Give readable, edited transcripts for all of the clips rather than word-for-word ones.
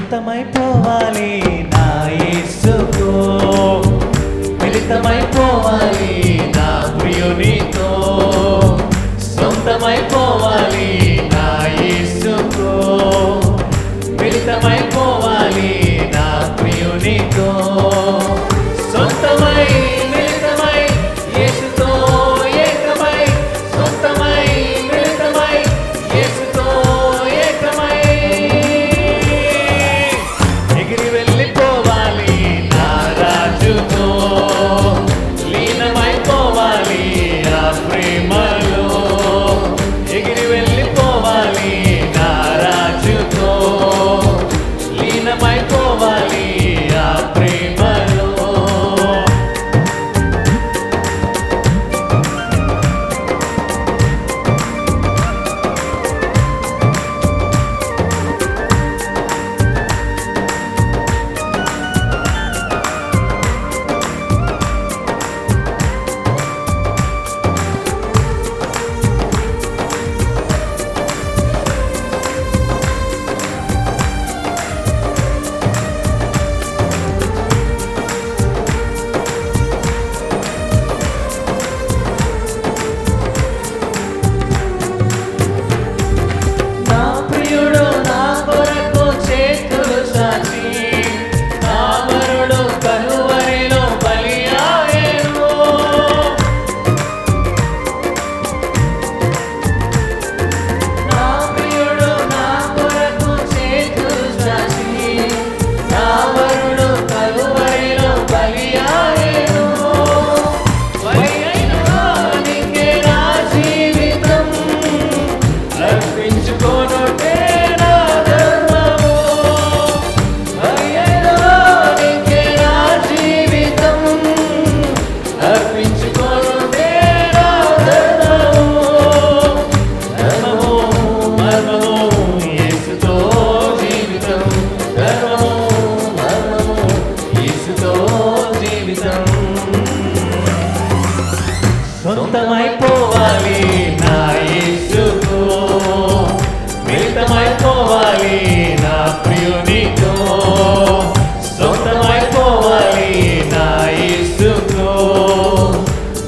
సొంతమైపోవాలి నా యేసుతో, మిళితమైపోవాలి నా ప్రియునితో, సొంతమైపోవాలి నా యేసుతో, మిళితమైపోవాలి నా ప్రియునితో, సొంతమై మిళితమై యేసుతో ఏకమై, సొంతమై మిళితమై యేసుతో ఏకమై, ఎగిరి వెళ్ళిపోవాలి నా రాజుతో, లీనమైపోవాలి ఆ ప్రేమలో, ఎగిరి వెళ్ళిపోవాలి నా రాజుతో, లీనమైపోవాలి ఆ ప్రేమలో. సొంతమైపోవాలి నా యేసుతో, మిళితమైపోవాలి నా ప్రియునితో, సొంతమైపోవాలి నా యేసుతో,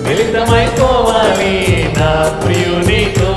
మిళితమైపోవాలి నా ప్రియునితో.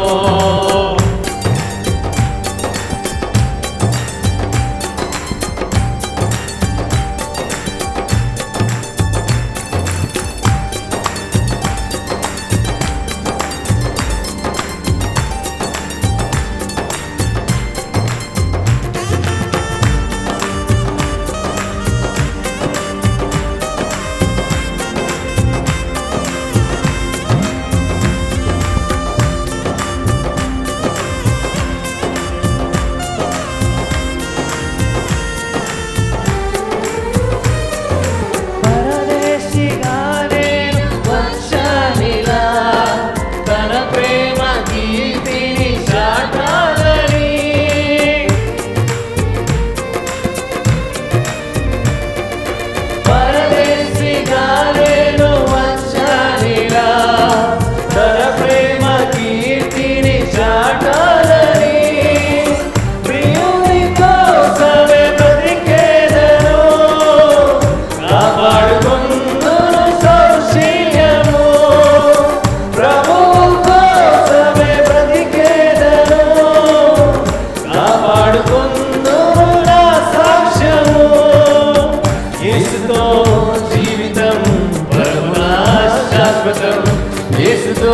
యేసుతో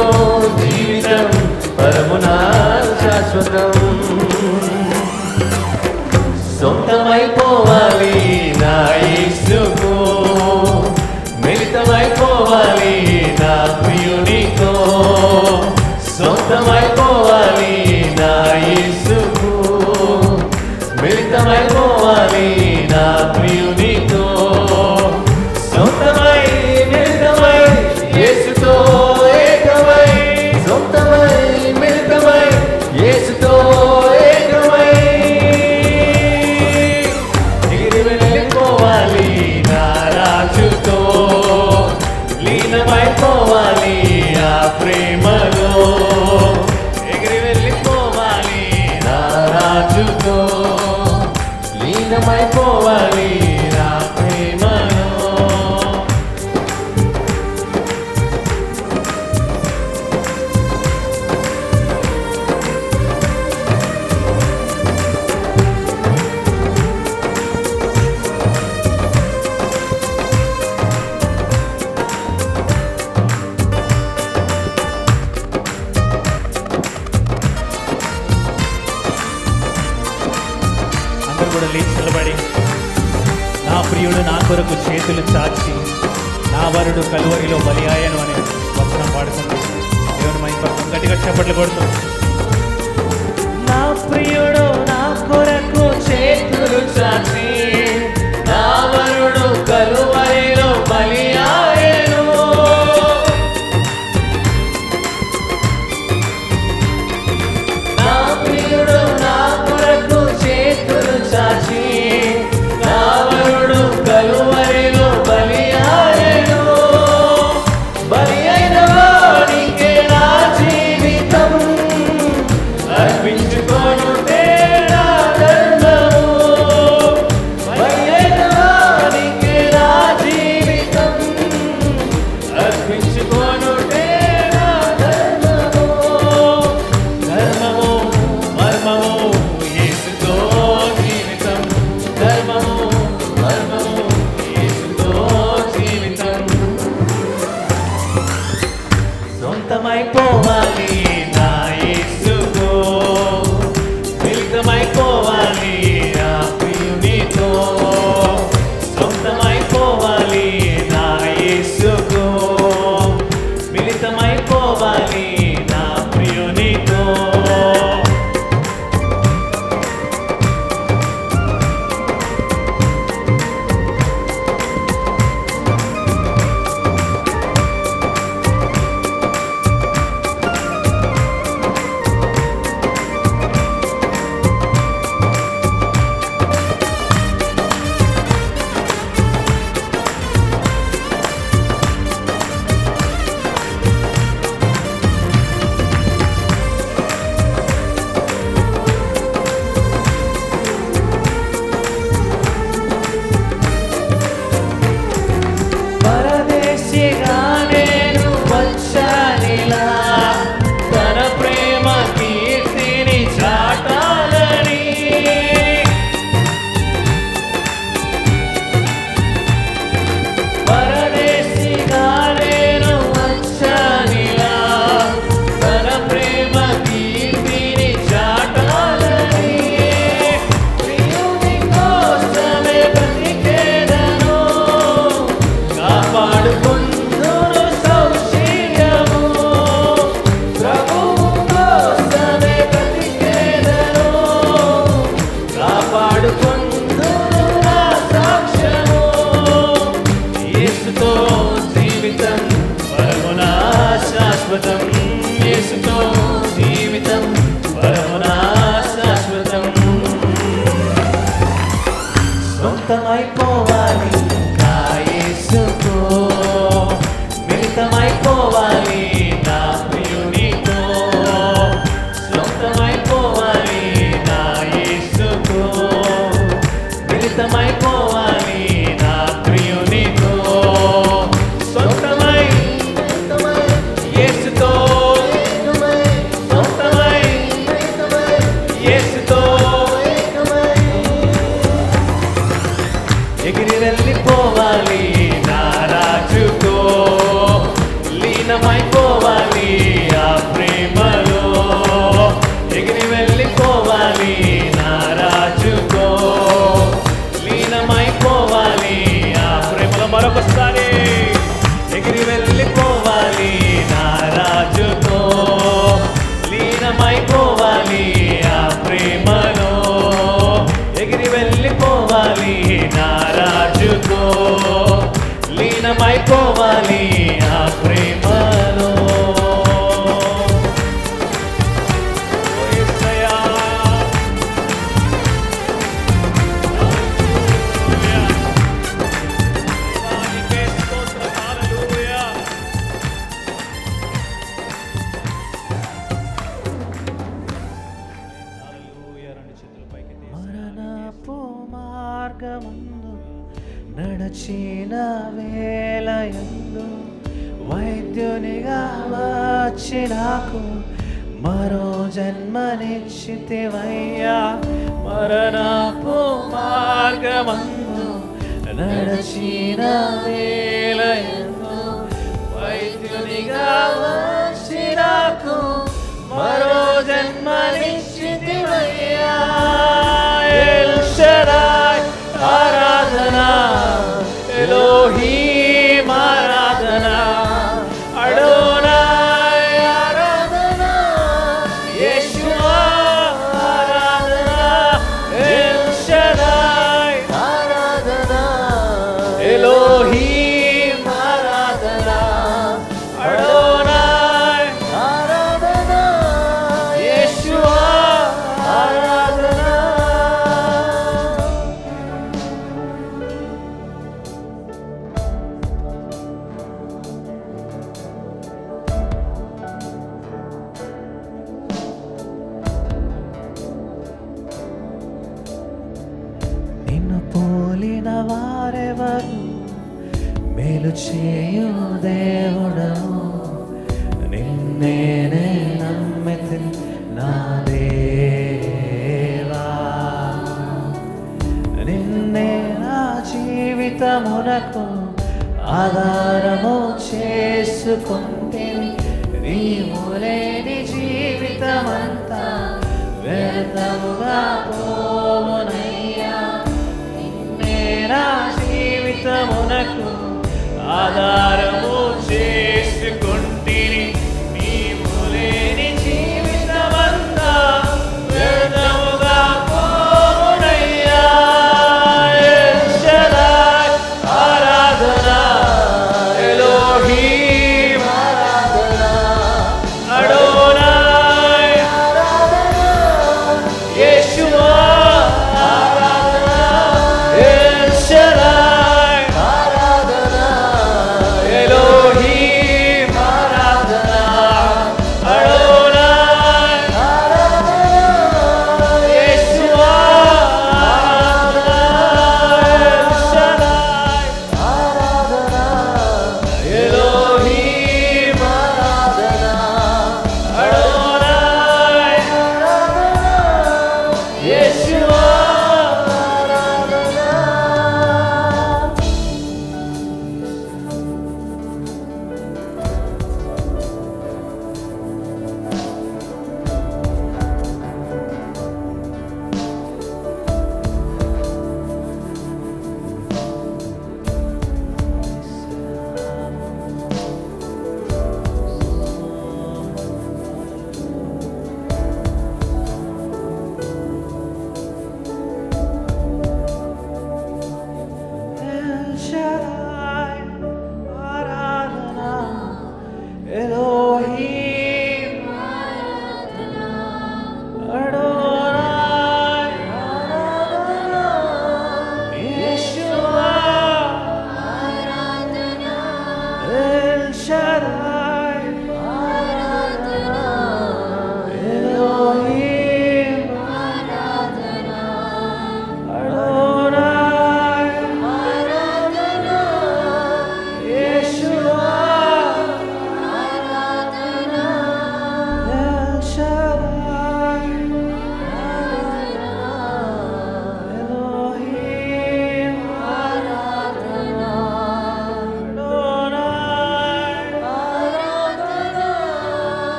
జీవితం పరమునా శాశ్వతం, సొంతమైపోవాలి నా యేసుకు, మిళితమైపోవాలి నా ప్రియునితో, సొంతమైపోవాలి నా యేసుకు, మిళితమైపోవాలి నా ప్రియునితో, సొంతమై మిళితమై యేసుతో ఏకమై, సొంతమై మిళితమై యేసుతో ఏకమై, ఎగిరి కూడా లేచి నిలబడి, నా ప్రియుడు నా కొరకు చేతులు చాచి నా వరుడు కలువరిలో బలి ఆయను అనే వచనం పాడుతుంది. దేవుని మహిమపరచం, గట్టిగా చప్పట్లు కొడుతూ. నా ప్రియుడు నా కొరకు చేతులు చాచి నా వరుడు కలువరిలో బలి ఆయను. నా ప్రియుడు నా కొరకు చేతులు చాచి నా వరుడు కలువరిలో బలి ఆయను. బలి అయిన వాడికే నా జీవితం అర్పించుకొనుటే నా ధర్మము. బలి అయిన వాడికే నా జీవితం అర్పించుకొనుటే నా ధర్మము. ధర్మము మర్మము యేసుతో జీవితం. ధర్మము మర్మము యేసుతో జీవితం. సొంతమైపోవాలి నా యేసుతో, మిళితమైపోవాలి నా ప్రియునితో. సొంతమైపోవాలి నా యేసుతో, మిళితమైపోవాలి నా ప్రియునితో. పరదేశిగా నేను వచ్చానిలా తన ప్రేమ కీర్తిని చాటాలని. పరదేశిగా నేను వచ్చానిలా తన ప్రేమ కీర్తిని చాటాలని. ప్రియుని కోసమే బ్రతికేదను, కాపాడుకుందును సౌశీల్యము. ప్రభువు కోసమే బ్రతికేదను, కాపాడుకుందును నా సాక్ష్యము. యేసుతో జీవితం పరమునా శాశ్వతం. యేసుతో జీవితం పరమునా శాశ్వతం. సొంతమైపోవాలి నా యేసుతో, మిళితమైపోవాలి నా ప్రియునితో. సొంతమైపోవాలి నా యేసుతో, మిళితమైపోవాలి నా ప్రియునితో. సొంతమై యేసుతో, సొంతమై యేసుతో. ఎగిరి వెళ్ళిపోవాలి నా రాజుతో, లీనమైపోవాలి ఆ ప్రేమలో. ఎగిరి వెళ్ళిపోవాలి నా రాజుతో, లీనమైపోవాలి ఆ ప్రేమలో. మరొకసారి ఎగిరి వెళ్ళిపోవాలి నా రాజుతో, లీనమైపోవాలి ఆ ప్రేమలో. ఎగిరి వెళ్ళిపోవాలి నా రాజుతో, లీనమైపోవాలి ఆ ప్రేమలో. ఓ యేసయ్యా, హల్లెలూయా. దేవానికే స్తోత్రం, హల్లెలూయా. హల్లెలూయా. రెండు చేతులు పైకి తీసి మరణపు మార్గమందు నడచిన వేళయందు వైద్యునిగా వచ్చి నాకు మరో జన్మనిచ్చితివయ్యా. మరణపు మార్గమందు నడచిన వేళయందు వైద్యునిగా వచ్చి నాకు మరో జన్మనిచ్చితివయ్యా. ఎల్ షడాయ్ పోలిన వారెవరు, మేలు చేయు దేవుడవు, నిన్నే నమ్మితి నా దేవా. నిన్నే నా జీవితమునకు ఆధారము చేసుకుంటేని, నీవు లేని జీవితమంతా వ్యర్థముగా పోవునయ్యా. నిన్నే నా జీవితమునకు ఆధారము చేసుకుంటేని, నీవు లేని జీవితమంతా వ్యర్థముగా పోవునయ్యా. ఎల్ షడాయ్ ఆరాధన, ఎలోహీం ఆరాధన, అడోనాయ్ ఆరాధన, యేషువా ఆరాధన, ఎల్ షడాయ్ ఆరాధన, ఎలోహీం ఆరాధన, అడోనాయ్ ఆరాధన, యేషువా ఆరాధన, ఎల్ షడాయ్ ఆరాధన, ఎలోహీం ఆరాధన, అడోనాయ్ ఆరాధన, యేషువా ఆరాధన. El Shaddai, Aradhana, Elohim, Adonai, Aradhana, Yeshua, El Shaddai, Aradhana, Elohim, Adonai, Yeshua, El Shaddai, Elohim, Adonai,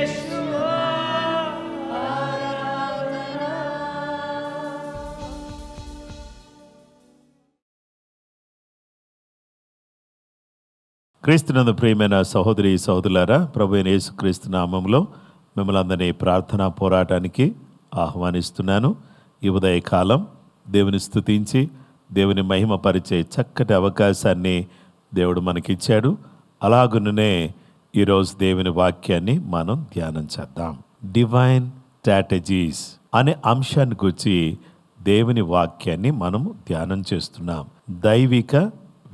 Yeshua. క్రీస్తునందు ప్రియమైన సహోదరి సహోదరులారా, ప్రభు అయిన యేసుక్రీస్తు నామంలో మిమ్మల్ని అందరినీ ప్రార్థనా పోరాటానికి ఆహ్వానిస్తున్నాను. ఈ ఉదయకాలం దేవుని స్తుతించి దేవుని మహిమపరిచే చక్కటి అవకాశాన్ని దేవుడు మనకిచ్చాడు. అలాగుననే ఈరోజు దేవుని వాక్యాన్ని మనం ధ్యానం చేద్దాం. డివైన్ స్ట్రాటజీస్ అనే అంశాన్ని గురించి దేవుని వాక్యాన్ని మనం ధ్యానం చేస్తున్నాం. దైవిక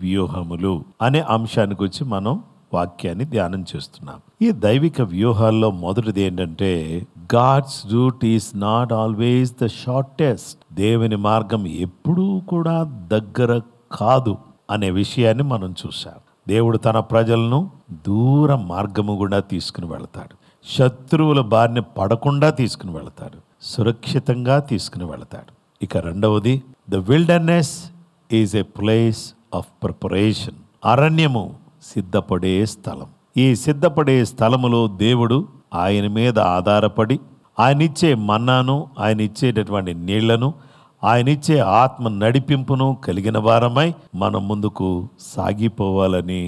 వ్యూహములు అనే అంశాన్ని గురించి మనం వాక్యాన్ని ధ్యానం చేస్తున్నాం. ఈ దైవిక వ్యూహాల్లో మొదటిది ఏంటంటే, God's route is not always the shortest. దేవుని మార్గం ఎప్పుడూ కూడా దగ్గర కాదు అనే విషయాన్ని మనం చూసాం. దేవుడు తన ప్రజలను దూర మార్గము గుండా తీసుకుని వెళతాడు. శత్రువుల బారిన పడకుండా తీసుకుని వెళతాడు. సురక్షితంగా తీసుకుని వెళతాడు. ఇక రెండవది, the wilderness is a place of preparation. అరణ్యము సిద్ధపడే స్థలం. ఈ సిద్ధపడే స్థలములో దేవుడు ఆయన మీద ఆధారపడి ఆయన ఇచ్చే మన్నాను, ఆయన ఇచ్చేటటువంటి నీళ్లను, ఆయన ఇచ్చే ఆత్మ నడిపింపును కలిగిన వారమై మనం ముందుకు సాగిపోవాలని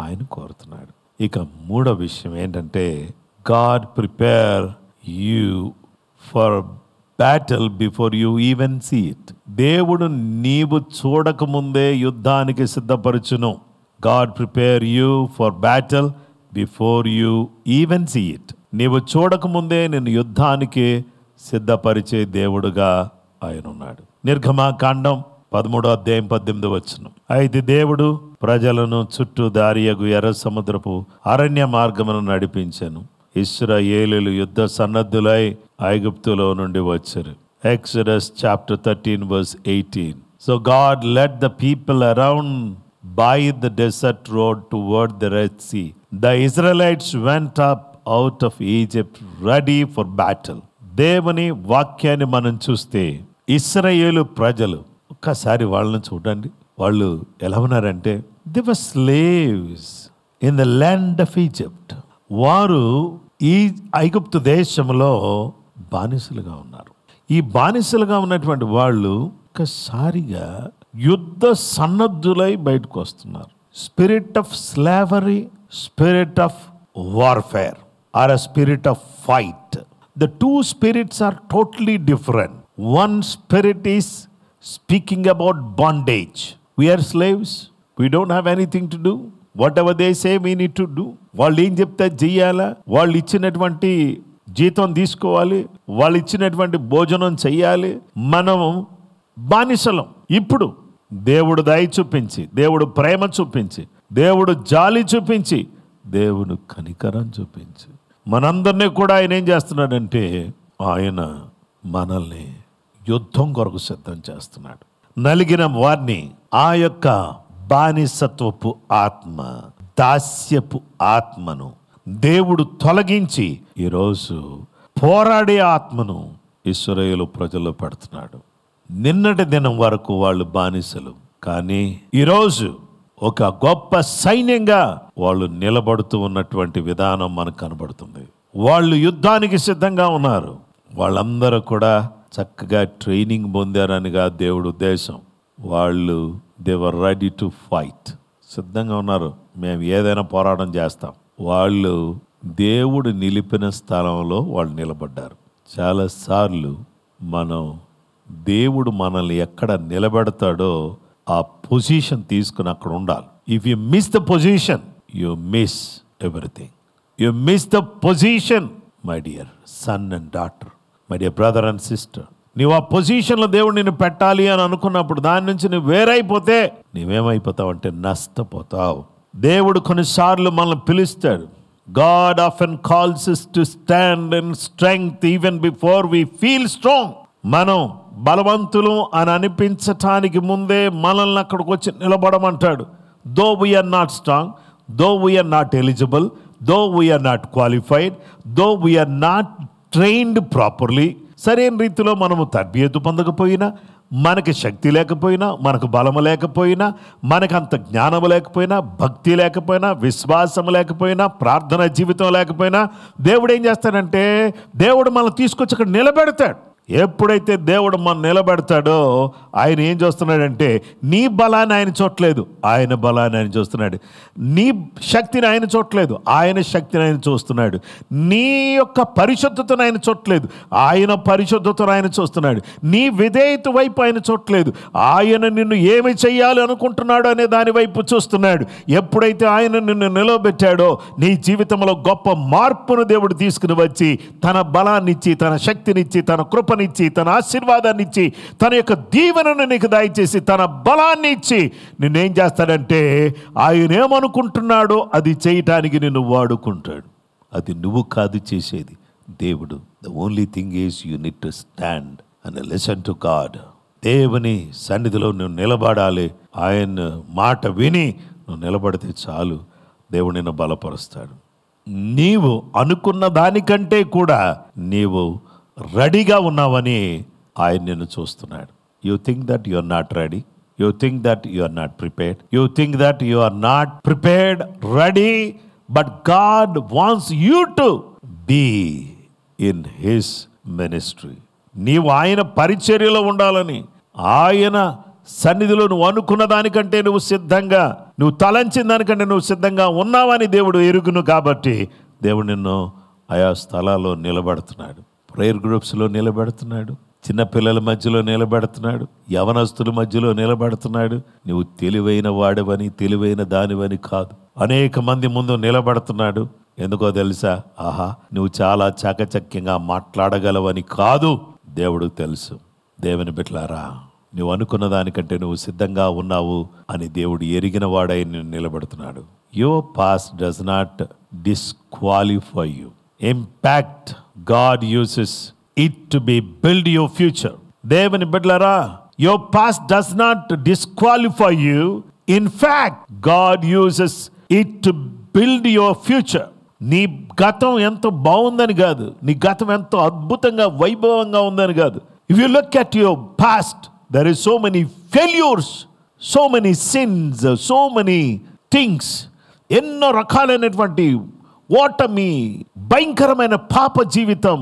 ఆయన కోరుతున్నాడు. ఇక మూడో విషయం ఏంటంటే, God prepare you for battle before you even see it. దేవుడు నీవు చూడకముందే యుద్ధానికి సిద్ధపరచును. God prepare you for battle before you even see it. నీవు చూడకముందే నిన్ను యుద్ధానికి సిద్ధపరిచే దేవుడుగా ఆయన ఉన్నాడు. నిర్గమాకాండం 13:18. అయితే దేవుడు ప్రజలను చుట్టూ దారియగు ఎర్ర సముద్రపు అరణ్య మార్గమును నడిపించెను. ఇశ్రాయేలీయులు యుద్ధ సన్నద్ధులై ఐగుప్తులో నుండి వచ్చారు. Exodus chapter 13 verse 18. So God led the people around by the desert road toward the Red Sea. The Israelites went up out of Egypt ready for battle. దేవుని వాక్యాన్ని మనం చూస్తే ఇశ్రాయేలు ప్రజలు ఒక్కసారి వాళ్ళని చూడండి. వాళ్ళు ఎలా ఉన్నారంటే they were slaves in the land of Egypt. వారు ఈ ఐగుప్తు దేశంలో బానిసలుగా ఉన్నారు. ఈ బానిసలుగా ఉన్నటువంటి వాళ్ళు ఒక్కసారిగా యుద్ధ సన్నద్ధులై బయటకు వస్తున్నారు. Spirit of slavery, spirit of warfare or a spirit of fight. The two spirits are totally different. One spirit is speaking about bondage. We are slaves. We don't have anything to do. Whatever they say we need to do. వాళ్ళు ఏం చెప్తే చెయ్యాలా, వాళ్ళు ఇచ్చినటువంటి జీతం తీసుకోవాలి, వాళ్ళు ఇచ్చినటువంటి భోజనం చెయ్యాలి. మనం బానిసలం. ఇప్పుడు దేవుడు దయ చూపించి, దేవుడు ప్రేమ చూపించి, దేవుడు జాలి చూపించి, దేవుడు కనికరం చూపించి మనందరినీ కూడా ఆయన ఏం చేస్తున్నాడంటే ఆయన మనల్ని యుద్ధం కొరకు సిద్ధం చేస్తున్నాడు. నలిగిన వారిని ఆ యొక్క బానిసత్వపు ఆత్మ, దాస్యపు ఆత్మను దేవుడు తొలగించి ఈరోజు పోరాడే ఆత్మను ఇశ్రాయేలు ప్రజల్లో పెడుతున్నాడు. నిన్నటి దినం వరకు వాళ్ళు బానిసలు, కానీ ఈరోజు ఒక గొప్ప సైన్యంగా వాళ్ళు నిలబడుతూ ఉన్నటువంటి విధానం మనకు కనబడుతుంది. వాళ్ళు యుద్ధానికి సిద్ధంగా ఉన్నారు. వాళ్ళందరూ కూడా చక్కగా ట్రైనింగ్ పొందారనిగా దేవుడు ఉద్దేశం. వాళ్ళు they were ready to fight. సిద్ధంగా ఉన్నారు, మేము ఏదైనా పోరాటం చేస్తాం. వాళ్ళు దేవుడు నిలిపిన స్థలంలో వాళ్ళు నిలబడ్డారు. చాలాసార్లు మనం దేవుడు మనల్ని ఎక్కడ నిలబెడతాడో ఆ పొజిషన్ తీసుకుని అక్కడ ఉండాలి. If you miss the position you miss everything. You miss the position my dear son and daughter, my dear brother and sister. నీవు ఆ పొజిషన్లో దేవుడు నిన్ను పెట్టాలి అని అనుకున్నప్పుడు దాని నుంచి నువ్వు వేరైపోతే నువ్వేమైపోతావు అంటే నష్టపోతావు. దేవుడు కొన్నిసార్లు మనల్ని పిలుస్తాడు. God often calls us to stand in strength even before we feel strong. మనం బలవంతులు అని అనిపించటానికి ముందే మనల్ని అక్కడికి వచ్చి నిలబడమంటాడు. Though we are not strong, though we are not eligible, though we are not qualified, though we are not trained properly, సరైన రీతిలో మనము తర్బియతు పొందకపోయినా, మనకి శక్తి లేకపోయినా, మనకు బలము లేకపోయినా, మనకంత జ్ఞానము లేకపోయినా, భక్తి లేకపోయినా, విశ్వాసం లేకపోయినా, ప్రార్థన జీవితం లేకపోయినా, దేవుడు ఏం చేస్తాడంటే దేవుడు మనల్ని తీసుకొచ్చి అక్కడ నిలబెడతాడు. ఎప్పుడైతే దేవుడు మనం నిలబెడతాడో ఆయన ఏం చూస్తున్నాడంటే నీ బలాన్ని ఆయన చూడలేదు, ఆయన బలాన్ని ఆయన చూస్తున్నాడు. నీ శక్తిని ఆయన చూడలేదు, ఆయన శక్తిని ఆయన చూస్తున్నాడు. నీ యొక్క పరిశుద్ధతను ఆయన చూడలేదు, ఆయన పరిశుద్ధతను ఆయన చూస్తున్నాడు. నీ విధేయత వైపు ఆయన చూడలేదు, ఆయన నిన్ను ఏమి చెయ్యాలి అనుకుంటున్నాడు అనే దాని వైపు చూస్తున్నాడు. ఎప్పుడైతే ఆయన నిన్ను నిలబెట్టాడో నీ జీవితంలో గొప్ప మార్పును దేవుడు తీసుకుని వచ్చి తన బలాన్ని ఇచ్చి, తన శక్తినిచ్చి, తన కృపనిచ్చి, తన ఆశీర్వాదాన్ని ఇచ్చి, తన యొక్క దీవెనను నీకు దయచేసి, తన బలాన్ని ఇచ్చి నిన్నేం చేస్తాడంటే ఆయన ఏమనుకుంటున్నాడో అది చేయటానికి నిన్ను వాడుకుంటాడు. అది నువ్వు కాదు చేసేది, దేవుడు. The only thing is you need to stand and listen to God. దేవుని సన్నిధిలో నువ్వు నిలబడాలి. ఆయన మాట విని నువ్వు నిలబడితే చాలు, దేవుడు నిన్ను బలపరుస్తాడు. నీవు అనుకున్న దానికంటే కూడా నీవు రెడీగా ఉన్నావని ఆయన నిన్ను చూస్తున్నాడు. You think that you are not ready, you think that you are not prepared, you think that you are not prepared, ready, but God wants you to be in his ministry. నీవు ఆయన పరిచర్యలో ఉండాలని, ఆయన సన్నిధిలో నువ్వు అనుకున్న దానికంటే నువ్వు సిద్ధంగా, నువ్వు తలంచిన దానికంటే నువ్వు సిద్ధంగా ఉన్నావని దేవుడు ఎరుగును. కాబట్టి దేవుడు నిన్ను ఆయా స్థలాల్లో నిలబెడుతున్నాడు. ప్రేయర్ గ్రూప్స్లో నిలబెడుతున్నాడు, చిన్నపిల్లల మధ్యలో నిలబెడుతున్నాడు, యవనస్తుల మధ్యలో నిలబెడుతున్నాడు. నువ్వు తెలివైన వాడివని, తెలివైన దానివని కాదు, అనేక మంది ముందు నిలబెడుతున్నాడు. ఎందుకో తెలుసా? ఆహా, నువ్వు చాలా చాకచక్యంగా మాట్లాడగలవని కాదు, దేవుడు తెలుసు. దేవుని బిడ్డలారా, నువ్వు అనుకున్న దానికంటే నువ్వు సిద్ధంగా ఉన్నావు అని దేవుడు ఎరిగిన వాడై నిన్ను నిలబెడుతున్నాడు. Your past does not disqualify you. Impact God uses it to be build your future. దేవుని బిడ్డలారా, Your past does not disqualify you. In fact, God uses it to build your future. నీ గతం ఎంతో బాగుందని కాదు, నీ గతం ఎంతో అద్భుతంగా వైభవంగా ఉందని కాదు. If you look at your past, there is so many failures, so many sins, so many things. ఎన్నో రకాలైనటువంటి ఓటమి, భయంకరమైన పాప జీవితం.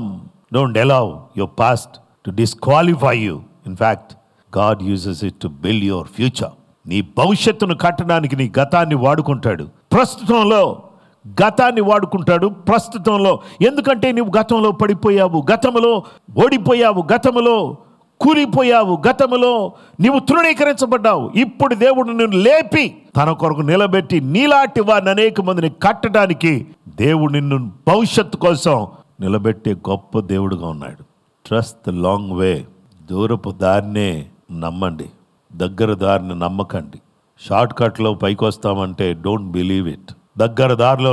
Don't allow your past to disqualify you. In fact, God uses it to build your future. నీ భవిష్యత్తును కట్టడానికి నీ గతాన్ని వాడుకుంటాడు. ప్రస్తుతంలో గతాన్ని వాడుకుంటాడు. ప్రస్తుతంలో ఎందుకంటే నువ్వు గతంలో పడిపోయావు, గతంలో ఓడిపోయావు, గతంలో కూలిపోయావు, గతంలో నీవు తృణీకరించబడ్డావు. ఇప్పుడు దేవుడు నిన్ను లేపి తన కొరకు నిలబెట్టి నీలాంటి వారిని అనేక మందిని కట్టడానికి దేవుడు నిన్ను భవిష్యత్తు కోసం నిలబెట్టే గొప్ప దేవుడుగా ఉన్నాడు. Trust the long way. దూరపు దారినే నమ్మండి, దగ్గర దారిని నమ్మకండి. షార్ట్ కట్లో పైకి వస్తామంటే డోంట్ బిలీవ్ ఇట్. దగ్గర దారిలో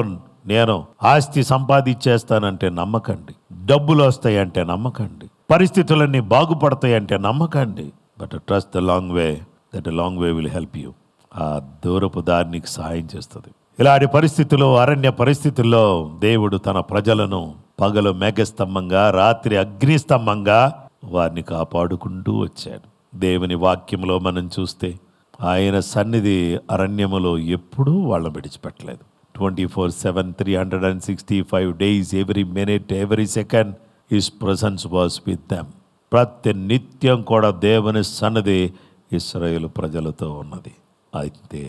నేను ఆస్తి సంపాదించేస్తానంటే నమ్మకండి, డబ్బులు వస్తాయంటే నమ్మకండి, పరిస్థితులన్నీ బాగుపడతాయంటే నమ్మకండి. But trust the long way, that long way will help you. ఆ దూరపు దారి నీకు సహాయం చేస్తుంది. ఇలాంటి పరిస్థితుల్లో, అరణ్య పరిస్థితుల్లో దేవుడు తన ప్రజలను పగలు మేఘస్తంభంగా, రాత్రి అగ్నిస్తంభంగా వారిని కాపాడుకుంటూ వచ్చాడు. దేవుని వాక్యంలో మనం చూస్తే ఆయన సన్నిధి అరణ్యములో ఎప్పుడూ వాళ్ళని విడిచిపెట్టలేదు. 24/7, 365 days, every minute, every second, His presence was with them. ప్రతి నిత్యం కూడా దేవుని సన్నిధి ఇశ్రాయేలు ప్రజలతో ఉన్నది. అయితే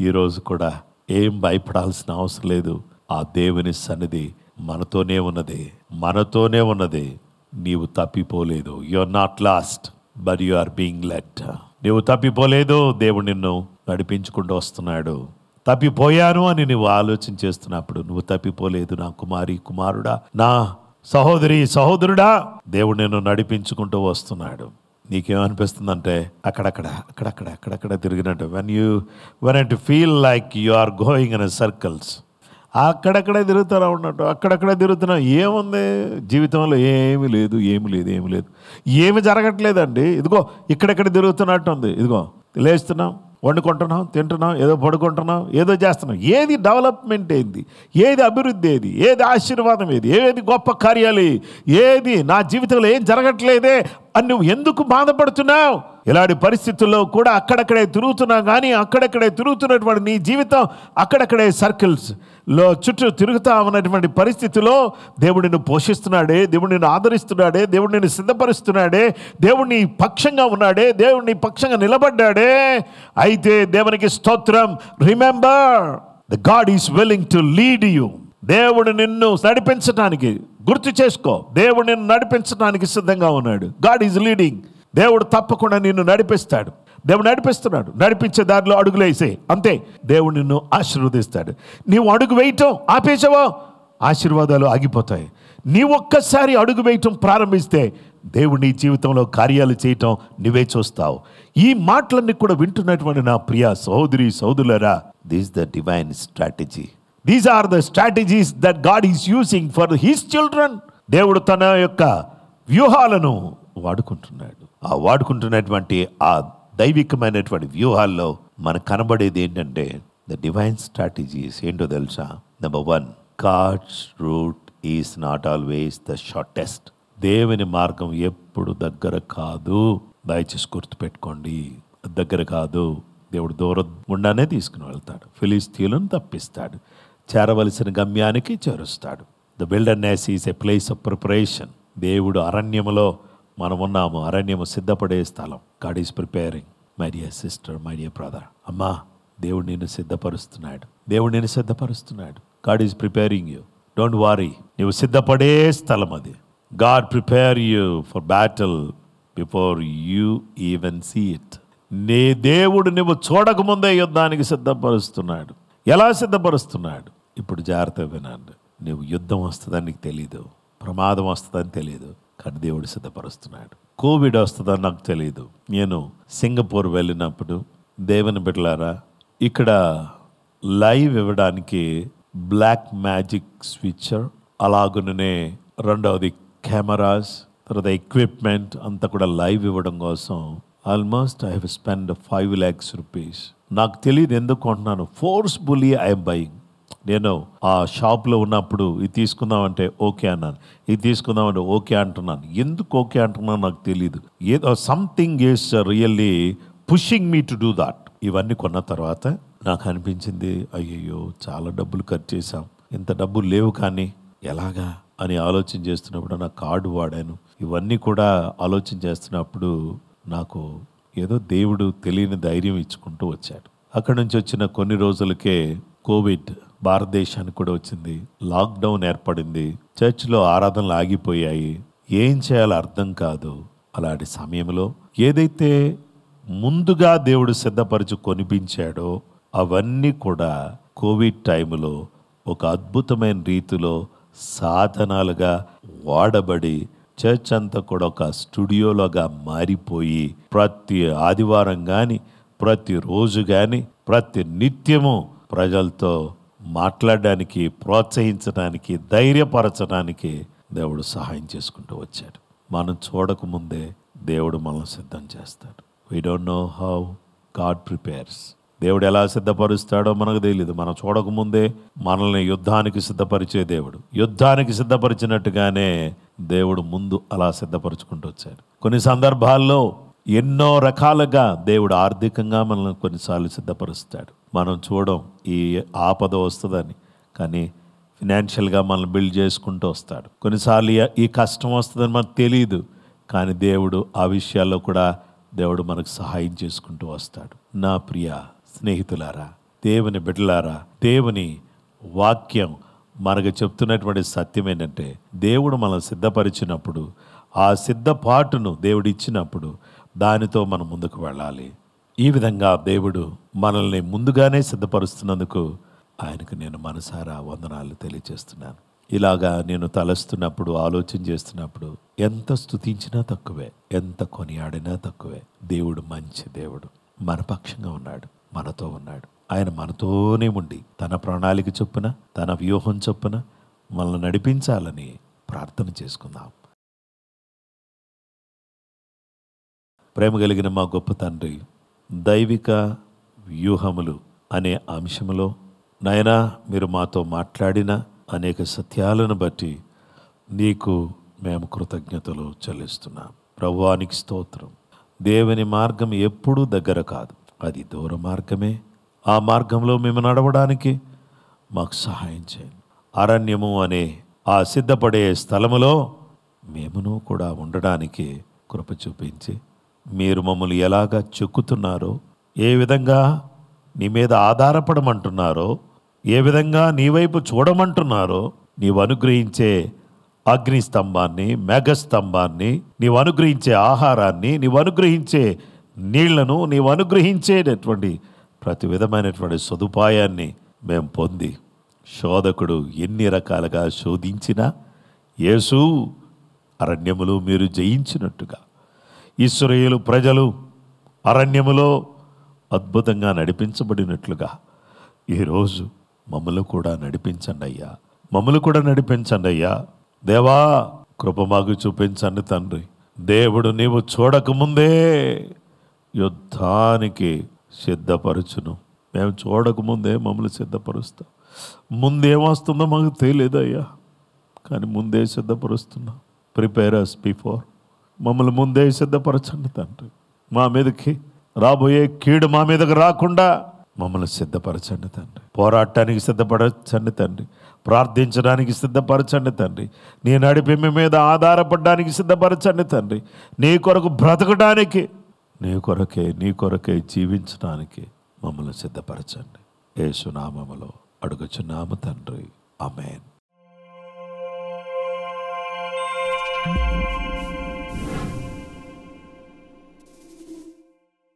ఈరోజు కూడా ఏం భయపడాల్సిన అవసరం లేదు. ఆ దేవుని సన్నిధి మనతోనే ఉన్నది, మనతోనే ఉన్నది. నీవు తప్పిపోలేదు. You are not lost, but you are being led. నీవు తప్పిపోలేదు, దేవుడు నిన్ను నడిపించుకుంటూ వస్తున్నాడు. తప్పిపోయాను అని నువ్వు ఆలోచన చేస్తున్నప్పుడు నువ్వు తప్పిపోలేదు. నా కుమారి, కుమారుడా, నా సహోదరి, సహోదరుడా, దేవుడు నిన్ను నడిపించుకుంటూ వస్తున్నాడు. నీకేమనిపిస్తుందంటే అక్కడక్కడ తిరిగినట్టు when it feel like you are going in circles, అక్కడక్కడే తిరుగుతూ ఉన్నట్టు, అక్కడక్కడే తిరుగుతున్నావు. ఏముంది జీవితంలో? ఏమీ లేదు, ఏమి జరగట్లేదండి. ఇదిగో ఇక్కడెక్కడ తిరుగుతున్నట్టు ఉంది. ఇదిగో లేస్తున్నాం, వండుకుంటున్నాం, తింటున్నాం, ఏదో పడుకుంటున్నాం, ఏదో చేస్తున్నాం. ఏది డెవలప్మెంట్ ఏంది? ఏది అభివృద్ధి? ఏది ఆశీర్వాదం? ఏది గొప్ప కార్యాలు? ఏది నా జీవితంలో ఏం జరగట్లేదే అని నువ్వు ఎందుకు బాధపడుతున్నావు? ఇలాంటి పరిస్థితుల్లో కూడా అక్కడక్కడే తిరుగుతున్నావు. కానీ అక్కడక్కడే తిరుగుతున్నటువంటి నీ జీవితం అక్కడక్కడే సర్కిల్స్లో చుట్టూ తిరుగుతా ఉన్నటువంటి పరిస్థితిలో దేవుడు నిన్ను పోషిస్తున్నాడే, దేవుడు నిన్ను ఆదరిస్తున్నాడే, దేవుడు నిన్ను సిద్ధపరుస్తున్నాడే, దేవుడు నీ పక్షంగా ఉన్నాడే, దేవుడు నీ పక్షంగా నిలబడ్డాడే. అయితే దేవునికి స్తోత్రం. Remember, the God is willing to lead you. దేవుడు నిన్ను నడిపించడానికి, గుర్తు చేసుకో, దేవుడు నిన్ను నడిపించడానికి సిద్ధంగా ఉన్నాడు. God is leading. దేవుడు తప్పకుండా నిన్ను నడిపిస్తాడు. దేవుడు నడిపిస్తున్నాడు. నడిపించే దారిలో అడుగులు వేసే, అంతే. దేవుడు నిన్ను ఆశీర్వదిస్తాడు. నీవు అడుగు వేయటం ఆపేసావో ఆశీర్వాదాలు ఆగిపోతాయి. నీ ఒక్కసారి అడుగు వేయటం ప్రారంభిస్తే దేవుడు నీ జీవితంలో కార్యాలు చేయటం నువ్వే చూస్తావు. ఈ మాటలన్నీ కూడా వింటున్నటువంటి నా ప్రియ సహోదరి, సహోదరులారా, this the divine strategy. These are the strategies that God is using for his children. దేవుడు తన యొక్క వ్యూహాలను వాడుకుంటున్నాడు. ఆ వాడుకుంటున్నటువంటి ఆ దైవికమైనటువంటి వ్యూహాల్లో మనకు కనబడేది ఏంటంటే ద డివైన్ స్ట్రాటజీస్ ఏంటో తెలుసా? Number 1, God's route is not always the shortest. దేవుని మార్గం ఎప్పుడు దగ్గర కాదు. దయచేసి గుర్తుపెట్టుకోండి, దగ్గర కాదు. దేవుడు దూరం గుండానే తీసుకుని వెళ్తాడు. ఫిలిస్తీయులను తప్పిస్తాడు, చేరవలసిన గమ్యానికి చేరుస్తాడు. The wilderness is a place of preparation. దేవుడు అరణ్యములో మనం ఉన్నాము. అరణ్యము సిద్ధపడే స్థలం. God is preparing. My dear sister, my dear brother, అమ్మా, దేవుడు నిన్ను సిద్ధపరుస్తున్నాడు. దేవుడు నిన్ను సిద్ధపరుస్తున్నాడు. God is preparing you. Don't worry. నువ్వు సిద్ధపడే స్థలం అది. God prepare you for battle before you even see it. నీ దేవుడు నువ్వు చూడకముందే యుద్ధానికి సిద్ధపరుస్తున్నాడు. ఎలా సిద్ధపరుస్తున్నాడు? ఇప్పుడు జాగ్రత్తగా వినండి. నువ్వు యుద్ధం వస్తుందని నీకు తెలీదు, ప్రమాదం వస్తుందని తెలీదు, కానీ దేవుడు సిద్ధపరుస్తున్నాడు. కోవిడ్ వస్తుందని నాకు తెలీదు. నేను సింగపూర్ వెళ్ళినప్పుడు దేవుని బిడ్డలారా, ఇక్కడ లైవ్ ఇవ్వడానికి బ్లాక్ మ్యాజిక్ స్విచ్చర్, అలాగునే రెండవది కెమెరాస్, తర్వాత ఎక్విప్మెంట్ అంతా కూడా లైవ్ ఇవ్వడం కోసం almost I have spend 5 lakhs rupees. నాకు తెలియదు ఎందుకు కొంటున్నాను. Forcefully I'm buying. నేను ఆ షాప్లో ఉన్నప్పుడు ఇది తీసుకుందామంటే ఓకే అన్నాను, ఇది తీసుకుందామంటే ఓకే అంటున్నాను. ఎందుకు ఓకే అంటున్నాను నాకు తెలియదు. ఏదో something is really pushing me to do that. ఇవన్నీ కొన్న తర్వాత నాకు అనిపించింది, అయ్యయ్యో చాలా డబ్బులు ఖర్చు చేశాం, ఇంత డబ్బులు లేవు కానీ ఎలాగా అని ఆలోచన చేస్తున్నప్పుడు నా కార్డు వాడాను. ఇవన్నీ కూడా ఆలోచన చేస్తున్నప్పుడు నాకు ఏదో దేవుడు తెలియని ధైర్యం ఇచ్చుకుంటూ వచ్చాడు. అక్కడి నుంచి వచ్చిన కొన్ని రోజులకే కోవిడ్ భారతదేశానికి కూడా వచ్చింది. లాక్డౌన్ ఏర్పడింది. చర్చిలో ఆరాధనలు ఆగిపోయాయి. ఏం చేయాలో అర్థం కాదు. అలాంటి సమయంలో ఏదైతే ముందుగా దేవుడు సిద్ధపరచు కొనిపించాడో అవన్నీ కూడా కోవిడ్ టైంలో ఒక అద్భుతమైన రీతిలో సాధనాలుగా వాడబడి చర్చ్ అంతా కూడా ఒక స్టూడియోలోగా మారిపోయి ప్రతి ఆదివారం కానీ ప్రతిరోజు కానీ ప్రతి నిత్యము ప్రజలతో మాట్లాడడానికి, ప్రోత్సహించడానికి, ధైర్యపరచడానికి దేవుడు సహాయం చేసుకుంటూ వచ్చాడు. మనం చూడకముందే దేవుడు మనల్ని సిద్ధం చేస్తాడు. We don't know how God prepares. దేవుడు ఎలా సిద్ధపరుస్తాడో మనకు తెలియదు. మనం చూడకముందే మనల్ని యుద్ధానికి సిద్ధపరిచే దేవుడు. యుద్ధానికి సిద్ధపరిచినట్టుగానే దేవుడు ముందు అలా సిద్ధపరుచుకుంటూ వచ్చాడు. కొన్ని సందర్భాల్లో ఎన్నో రకాలుగా దేవుడు ఆర్థికంగా మనల్ని కొన్నిసార్లు సిద్ధపరుస్తాడు. మనం చూడం ఈ ఆపద వస్తుందని, కానీ ఫినాన్షియల్గా మనల్ని బిల్డ్ చేసుకుంటూ వస్తాడు. కొన్నిసార్లు ఈ కష్టం వస్తుందని మనకు తెలియదు, కానీ దేవుడు ఆ విషయాల్లో కూడా దేవుడు మనకు సహాయం చేసుకుంటూ వస్తాడు. నా ప్రియ స్నేహితులారా, దేవుని బిడ్డలారా, దేవుని వాక్యం మనకు చెప్తున్నటువంటి సత్యం ఏంటంటే, దేవుడు మనల్ని సిద్ధపరిచినప్పుడు ఆ సిద్ధపాటును దేవుడు ఇచ్చినప్పుడు దానితో మనం ముందుకు వెళ్ళాలి. ఈ విధంగా దేవుడు మనల్ని ముందుగానే సిద్ధపరుస్తున్నందుకు ఆయనకు నేను మనసారా వందనాలు తెలియజేస్తున్నాను. ఇలాగా నేను తలస్తున్నప్పుడు, ఆలోచన చేస్తున్నప్పుడు ఎంత స్తుతించినా తక్కువే, ఎంత కొనియాడినా తక్కువే. దేవుడు మంచి దేవుడు, మన పక్షంగా ఉన్నాడు, మనతో ఉన్నాడు. ఆయన మనతోనే ఉండి తన ప్రణాళిక చొప్పున, తన వ్యూహం చొప్పున మనల్ని నడిపించాలని ప్రార్థన చేసుకుందాం. ప్రేమ కలిగిన మా గొప్ప తండ్రి, దైవిక వ్యూహములు అనే అంశంలో నాయనా మీరు మాతో మాట్లాడిన అనేక సత్యాలను బట్టి నీకు మేము కృతజ్ఞతలు చెల్లిస్తున్నాం. ప్రభువానికి స్తోత్రం. దేవుని మార్గం ఎప్పుడూ దగ్గర కాదు, అది దూర మార్గమే. ఆ మార్గంలో మేము నడవడానికి మాకు సహాయం చేయండి. అరణ్యము అనే ఆ సిద్ధపడే స్థలములో మేమును కూడా ఉండడానికి కృప చూపించి, మీరు మమ్మల్ని ఎలాగా చెక్కుతున్నారో, ఏ విధంగా నీ మీద ఆధారపడమంటున్నారో, ఏ విధంగా నీ వైపు చూడమంటున్నారో, నీవు అనుగ్రహించే అగ్ని స్తంభాన్ని, మేఘస్తంభాన్ని, నీవు అనుగ్రహించే ఆహారాన్ని, నీవు అనుగ్రహించే నీళ్లను, నీవు అనుగ్రహించేటటువంటి ప్రతి విధమైనటువంటి సదుపాయాన్ని మేము పొంది, శోధకుడు ఎన్ని రకాలుగా శోధించినా యేసు అరణ్యములో మీరు జయించినట్టుగా ఇశ్రాయేలు ప్రజలు అరణ్యములో అద్భుతంగా నడిపించబడినట్లుగా ఈరోజు మమ్మల్ని కూడా నడిపించండి అయ్యా, మమ్మల్ని కూడా నడిపించండి అయ్యా. దేవా, కృప మాకు చూపించండి తండ్రి. దేవుడు నీవు చూడకముందే యుద్ధానికి సిద్ధపరచును. మేము చూడకముందే మమ్మల్ని సిద్ధపరుస్తాం. ముందేమొస్తుందో మాకు తెలియదయ్యా, కానీ ముందే సిద్ధపరుస్తున్నాం. ప్రిపేర్ అస్ బిఫోర్. మమ్మల్ని ముందే సిద్ధపరచండి తండ్రి. మా మీదకి రాబోయే కీడు మా మీదకి రాకుండా మమ్మల్ని సిద్ధపరచండి తండ్రి. పోరాటానికి సిద్ధపరచండి తండ్రి. ప్రార్థించడానికి సిద్ధపరచండి తండ్రి. నీ నడిపింపు మీద ఆధారపడడానికి సిద్ధపరచండి తండ్రి. నీ కొరకు బ్రతకడానికి, నీ కొరకే జీవించడానికి మమ్మల్ని సిద్ధపరచండి. యేసు నామములో అడుగుచున్నాము తండ్రి. ఆమేన్.